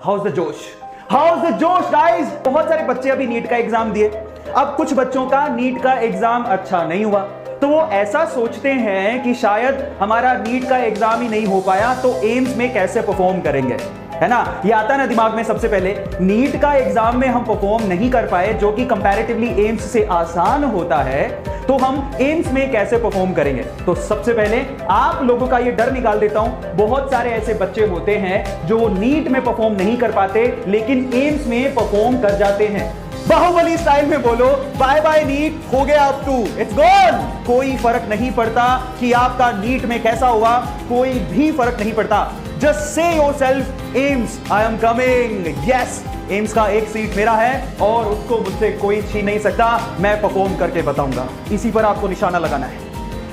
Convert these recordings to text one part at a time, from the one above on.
House the जोश, house the जोश guys. बहुत सारे बच्चे अभी नीट का एग्जाम दिए। अब कुछ बच्चों का नीट का एग्जाम अच्छा नहीं हुआ, तो वो ऐसा सोचते हैं कि शायद हमारा नीट का एग्जाम ही नहीं हो पाया तो एम्स में कैसे परफॉर्म करेंगे, है ना। ये आता ना दिमाग में सबसे पहले। नीट का एग्जाम में हम परफॉर्म नहीं कर पाए, जो कि कंपैरेटिवली एम्स से आसान होता है, तो हम एम्स में कैसे परफॉर्म करेंगे। तो सबसे पहले आप लोगों का ये डर निकाल देता हूं। बहुत सारे ऐसे बच्चे होते हैं जो नीट में परफॉर्म नहीं कर पाते लेकिन एम्स में परफॉर्म कर जाते हैं। बाहुबली स्टाइल में बोलो, बाय बाय नीट, हो गया अब तू, इट्स गॉन। कोई फर्क नहीं पड़ता कि आपका नीट में कैसा हुआ, कोई भी फर्क नहीं पड़ता। Just say yourself AIIMS, I am coming, yes. AIIMS का एक सीट मेरा है और उसको मुझसे कोई छीन नहीं सकता। मैं परफॉर्म करके बताऊंगा। इसी पर आपको निशाना लगाना है।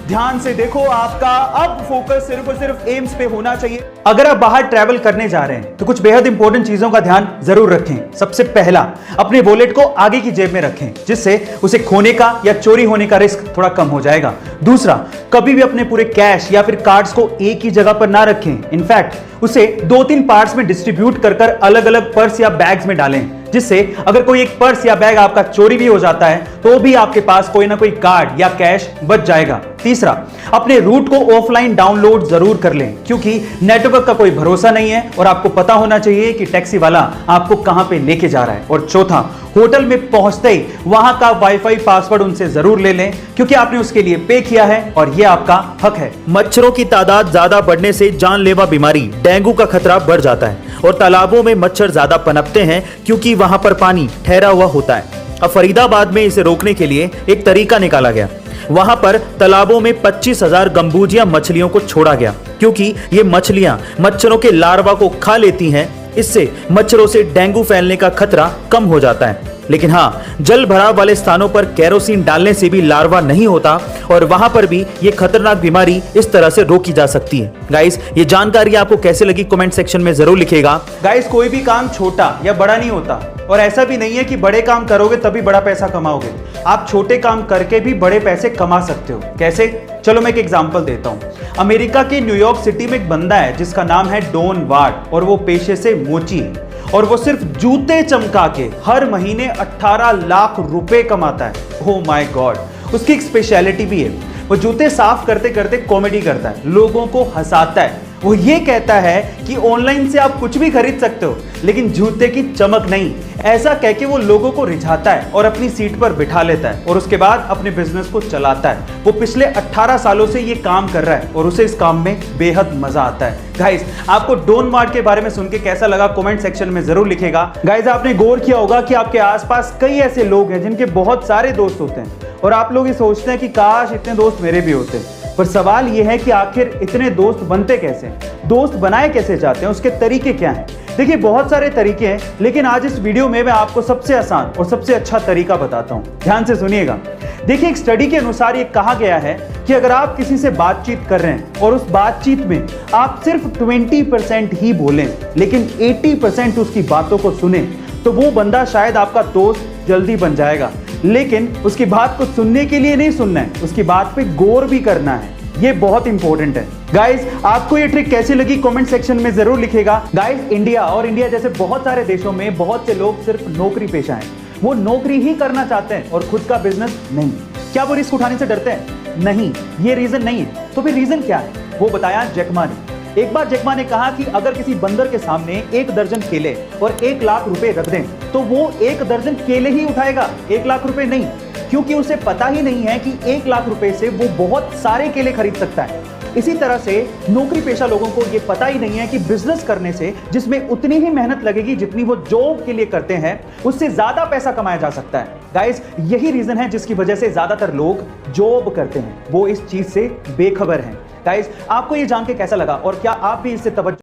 ध्यान से देखो, आपका अब फोकस सिर्फ और सिर्फ एम्स पे होना चाहिए। अगर आप बाहर ट्रैवल करने जा रहे हैं तो कुछ बेहद इंपॉर्टेंट चीजों का ध्यान जरूर रखें। सबसे पहला, अपने वॉलेट को आगे की जेब में रखें, जिससे उसे खोने का या चोरी होने का रिस्क थोड़ा कम हो जाएगा। दूसरा, कभी भी अपने पूरे कैश या फिर कार्ड्स को एक ही जगह पर ना रखें। इनफैक्ट उसे 2-3 पार्ट्स में डिस्ट्रीब्यूट कर अलग अलग पर्स या बैग्स में डालें, जिससे अगर कोई एक पर्स या बैग आपका चोरी भी हो जाता है तो भी आपके पास कोई ना कोई कार्ड या कैश बच जाएगा। तीसरा, अपने रूट को ऑफलाइन डाउनलोड जरूर कर लें, क्योंकि नेटवर्क का कोई भरोसा नहीं है और आपको पता होना चाहिए कि टैक्सी वाला आपको कहां पे लेके जा रहा है। और चौथा, होटल में पहुंचते ही वहां का वाईफाई पासवर्ड उनसे जरूर ले लें, क्योंकि आपने उसके लिए पे किया है और यह आपका हक है। मच्छरों की तादाद ज्यादा बढ़ने से जानलेवा बीमारी डेंगू का खतरा बढ़ जाता है और तालाबों में मच्छर ज्यादा पनपते हैं, क्योंकि वहां पर पानी ठहरा हुआ होता है। अब फरीदाबाद में इसे रोकने के लिए एक तरीका निकाला गया। वहां पर तालाबों में 25,000 गंबूजिया मछलियों को छोड़ा गया, क्योंकि ये मछलियां मच्छरों के लार्वा को खा लेती हैं। इससे मच्छरों से डेंगू फैलने का खतरा कम हो जाता है। लेकिन हाँ, जल भराव वाले स्थानों पर केरोसिन डालने से भी लार्वा नहीं होता और वहां पर भी ये खतरनाक बीमारी इस तरह से रोकी जा सकती है। गाइस, ये जानकारी आपको कैसे लगी कमेंट सेक्शन में जरूर लिखिएगा। गाइस, कोई भी काम छोटा या बड़ा नहीं होता और ऐसा भी नहीं है कि बड़े काम करोगे तभी बड़ा पैसा कमाओगे। आप छोटे काम करके भी बड़े पैसे कमा सकते हो। कैसे? चलो मैं एक एग्जांपल देता हूं। अमेरिका के न्यूयॉर्क सिटी में एक बंदा है जिसका नाम है डॉन वार्ड और वो पेशे से मोची है और वो सिर्फ जूते चमका के हर महीने 18 लाख रुपए कमाता है। Oh my God. उसकी एक स्पेशलिटी भी है, वो जूते साफ करते करते कॉमेडी करता है, लोगों को हंसाता है। वो ये कहता है कि ऑनलाइन से आप कुछ भी खरीद सकते हो लेकिन जूते की चमक नहीं। ऐसा कह के वो लोगों को रिझाता है और अपनी सीट पर बिठा लेता है और उसके बाद अपने बिजनेस को चलाता है। वो पिछले 18 सालों से ये काम कर रहा है और उसे इस काम में बेहद मजा आता है। गाइस, आपको डॉन वार्ड के बारे में सुन के कैसा लगा कमेंट सेक्शन में जरूर लिखेगा। गाइस, आपने गौर किया होगा कि आपके आसपास कई ऐसे लोग हैं जिनके बहुत सारे दोस्त होते हैं और आप लोग ये सोचते हैं कि काश इतने दोस्त मेरे भी होते। पर सवाल यह है कि आखिर इतने दोस्त बनते कैसे, दोस्त बनाए कैसे जाते हैं, उसके तरीके क्या हैं। देखिए, बहुत सारे तरीके हैं, लेकिन आज इस वीडियो में मैं आपको सबसे आसान और सबसे अच्छा तरीका बताता हूं। ध्यान से सुनिएगा। देखिए, एक स्टडी के अनुसार ये कहा गया है कि अगर आप किसी से बातचीत कर रहे हैं और उस बातचीत में आप सिर्फ 20% ही बोलें लेकिन 80% उसकी बातों को सुने, तो वो बंदा शायद आपका दोस्त जल्दी बन जाएगा। लेकिन उसकी बात को सुनने के लिए नहीं सुनना है, उसकी बात पे गौर भी करना है। ये बहुत इंपॉर्टेंट है। गाइस, आपको ये ट्रिक कैसी लगी कमेंट सेक्शन में जरूर लिखेगा। गाइस, इंडिया और इंडिया जैसे बहुत सारे देशों में बहुत से लोग सिर्फ नौकरी पेशा हैं। वो नौकरी ही करना चाहते हैं और खुद का बिजनेस नहीं। क्या वो रिस्क उठाने से डरते हैं? नहीं, ये रीजन नहीं है। तो फिर रीजन क्या है? वो बताया जैकमा ने। एक बार जैकमा ने कहा कि अगर किसी बंदर के सामने 1 दर्जन केले और 1 लाख रुपए रख दें तो वो 1 दर्जन केले ही उठाएगा, 1 लाख रुपए नहीं, क्योंकि उसे पता ही नहीं है कि 1 लाख रुपए से वो बहुत सारे केले खरीद सकता है। इसी तरह से नौकरी पेशा लोगों को ये पता ही नहीं है कि बिजनेस करने से, जिसमें उतनी ही मेहनत लगेगी जितनी वो जॉब के लिए करते हैं, उससे ज्यादा पैसा कमाया जा सकता है। गाइस, यही रीजन है जिसकी वजह से ज्यादातर लोग जॉब करते हैं, वो इस चीज से बेखबर हैं। गाइस, आपको ये जान के कैसा लगा और क्या आप भी इससे तवज्जो